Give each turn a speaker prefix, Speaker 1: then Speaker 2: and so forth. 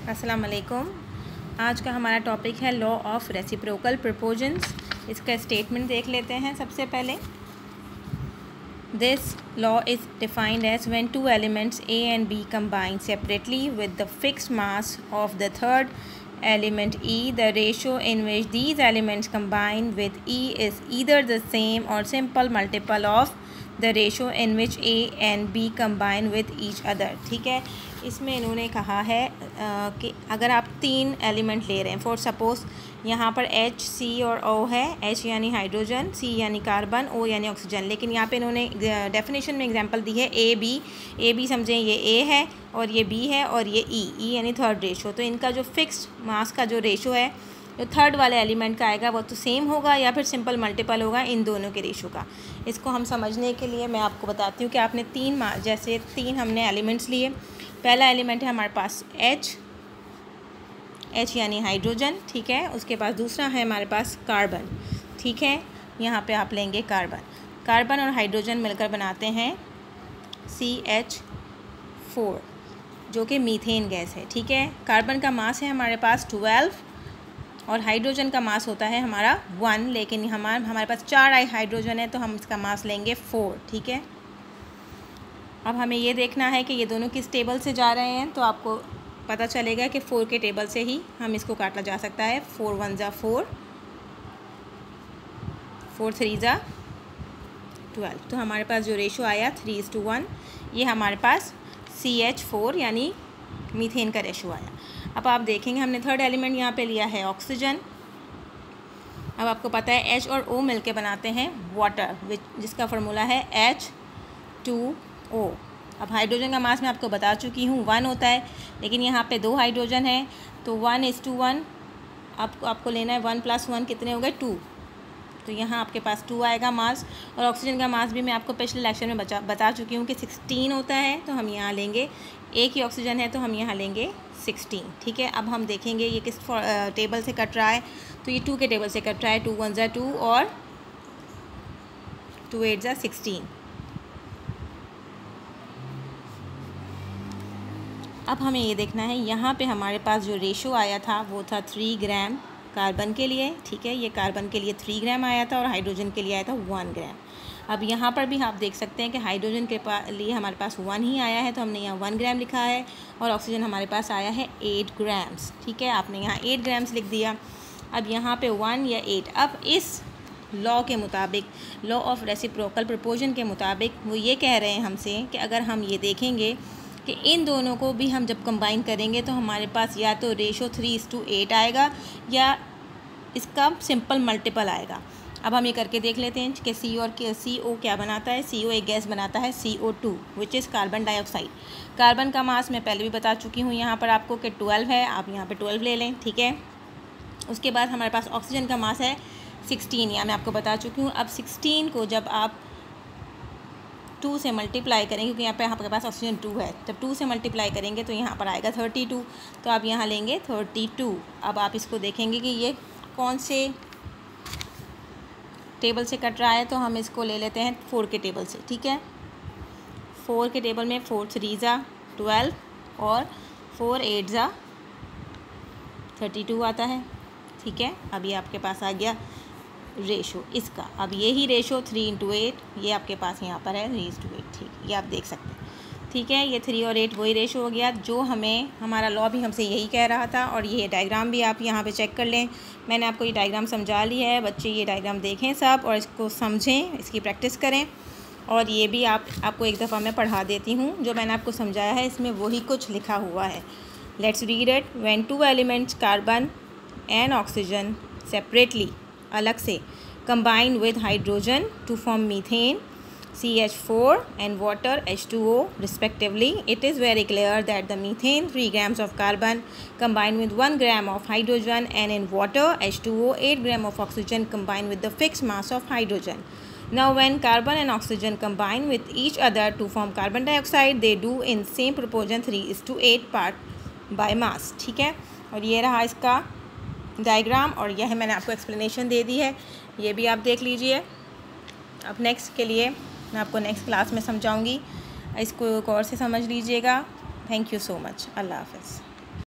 Speaker 1: अस्सलाम वालेकुम। आज का हमारा टॉपिक है लॉ ऑफ रेसिप्रोकल प्रपोजन्स। इसका स्टेटमेंट देख लेते हैं। सबसे पहले this law is defined as when two elements A and B combine separately with the fixed mass of the third element E, the ratio in which these elements combine with E is either the same or simple multiple of the ratio in which A and B combine with each other। ठीक है, इसमें इन्होंने कहा है कि अगर आप तीन एलिमेंट ले रहे हैं, फॉर सपोज़ यहाँ पर H, C और O है। H यानी हाइड्रोजन, C यानी कार्बन, O यानी ऑक्सीजन। लेकिन यहाँ पे इन्होंने डेफिनेशन में एग्जांपल दी है ए बी समझें, ये A है और ये B है और ये E यानी थर्ड रेशो। तो इनका जो फिक्स्ड मास का जो रेशो है, जो थर्ड वाले एलिमेंट का आएगा, वो तो सेम होगा या फिर सिंपल मल्टीपल होगा इन दोनों के रेशो का। इसको हम समझने के लिए मैं आपको बताती हूँ कि आपने जैसे तीन हमने एलिमेंट्स लिए। पहला एलिमेंट है हमारे पास H यानी हाइड्रोजन, ठीक है। उसके पास दूसरा है हमारे पास कार्बन, ठीक है। यहाँ पे आप लेंगे कार्बन और हाइड्रोजन मिलकर बनाते हैं CH4 जो कि मीथेन गैस है, ठीक है। कार्बन का मास है हमारे पास 12 और हाइड्रोजन का मास होता है हमारा 1, लेकिन हमारे पास 4 हाइड्रोजन है तो हम इसका मास लेंगे 4, ठीक है। अब हमें ये देखना है कि ये दोनों किस टेबल से जा रहे हैं, तो आपको पता चलेगा कि 4 के टेबल से ही हम इसको काटा जा सकता है। 4 1 ज़ा 4, 4 3 ज़ा 12। तो हमारे पास जो रेशो आया 3:1, ये हमारे पास CH4 यानी मीथेन का रेशो आया। अब आप देखेंगे हमने थर्ड एलिमेंट यहाँ पे लिया है ऑक्सीजन। अब आपको पता है H और O मिलके बनाते हैं वाटर, जिसका फार्मूला है H2O। अब हाइड्रोजन का मास मैं आपको बता चुकी हूँ 1 होता है, लेकिन यहाँ पे 2 हाइड्रोजन है तो 1:1 आपको लेना है। 1 + 1 कितने हो गए 2, तो यहाँ आपके पास 2 आएगा मास। और ऑक्सीजन का मास भी मैं आपको पिछले लेक्चर में बता चुकी हूँ कि 16 होता है, तो हम यहाँ लेंगे, एक ही ऑक्सीजन है तो हम यहाँ लेंगे 16, ठीक है। अब हम देखेंगे ये किस टेबल से कट रहा है, तो ये 2 के टेबल से कट रहा है। 2 1 ज़ा 2 और 2 8 ज़ा 16। अब हमें ये देखना है, यहाँ पे हमारे पास जो रेशो आया था वो था 3 ग्राम कार्बन के लिए, ठीक है। ये कार्बन के लिए 3 ग्राम आया था और हाइड्रोजन के लिए आया था 1 ग्राम। अब यहाँ पर भी आप देख सकते हैं कि हाइड्रोजन के लिए हमारे पास 1 ही आया है, तो हमने यहाँ 1 ग्राम लिखा है, और ऑक्सीजन हमारे पास आया है 8 ग्राम्स, ठीक है। आपने यहाँ 8 ग्राम्स लिख दिया। अब यहाँ पे 1 या 8, अब इस लॉ के मुताबिक, लॉ ऑफ रेसिप्रोकल प्रपोजन के मुताबिक वो ये कह रहे हैं हमसे कि अगर हम ये देखेंगे कि इन दोनों को भी हम जब कंबाइन करेंगे तो हमारे पास या तो रेशो 3:8 आएगा या इसका सिंपल मल्टीपल आएगा। अब हम ये करके देख लेते हैं कि CO क्या बनाता है। CO एक गैस बनाता है CO2 which is carbon dioxide. Carbon का मास मैं पहले भी बता चुकी हूँ यहाँ पर आपको कि 12 है, आप यहाँ पे 12 ले लें, ठीक है। उसके बाद हमारे पास ऑक्सीजन का मास है 16, या मैं आपको बता चुकी हूँ। अब 16 को जब आप 2 से मल्टीप्लाई करेंगे, क्योंकि यहाँ पे आपके पास ऑक्सीजन 2 है, जब 2 से मल्टीप्लाई करेंगे तो यहाँ पर आएगा 32, तो आप यहाँ लेंगे 32। अब आप इसको देखेंगे कि ये कौन से टेबल से कट रहा है, तो हम इसको ले लेते हैं 4 के टेबल से, ठीक है। 4 के टेबल में 4 3 ज़ा 12 और 4 8 ज़ा 32 आता है, ठीक है। अब ये आपके पास आ गया रेशो इसका। अब यही रेशो 3:8 ये आपके पास यहाँ पर है 3:8, ठीक, ये आप देख सकते हैं, ठीक है। ये 3 और 8 वही रेशो हो गया जो हमारा लॉ भी हमसे यही कह रहा था। और ये डायग्राम भी आप यहाँ पे चेक कर लें, मैंने आपको ये डायग्राम समझा ली है। बच्चे ये डायग्राम देखें सब और इसको समझें, इसकी प्रैक्टिस करें। और ये भी आपको एक दफ़ा मैं पढ़ा देती हूँ, जो मैंने आपको समझाया है इसमें वही कुछ लिखा हुआ है। Let's read it. When 2 elements carbon and oxygen separately, अलग से, combine with hydrogen to form methane CH4 and water H2O respectively, it is very clear that the methane 3 grams of carbon combined with 1 gram of hydrogen, and in water H2O 8 gram of oxygen combined with the fixed mass of hydrogen. Now when carbon and oxygen combine with each other to form carbon dioxide, they do in same proportion 3:8 part by mass, ठीक है। और ये रहा इसका diagram, और यह मैंने आपको एक्सप्लेनेशन दे दी है, ये भी आप देख लीजिए। अब नेक्स्ट के लिए मैं आपको नेक्स्ट क्लास में समझाऊंगी, इसको गौर से समझ लीजिएगा। Thank you so much. अल्लाह हाफ़िज़।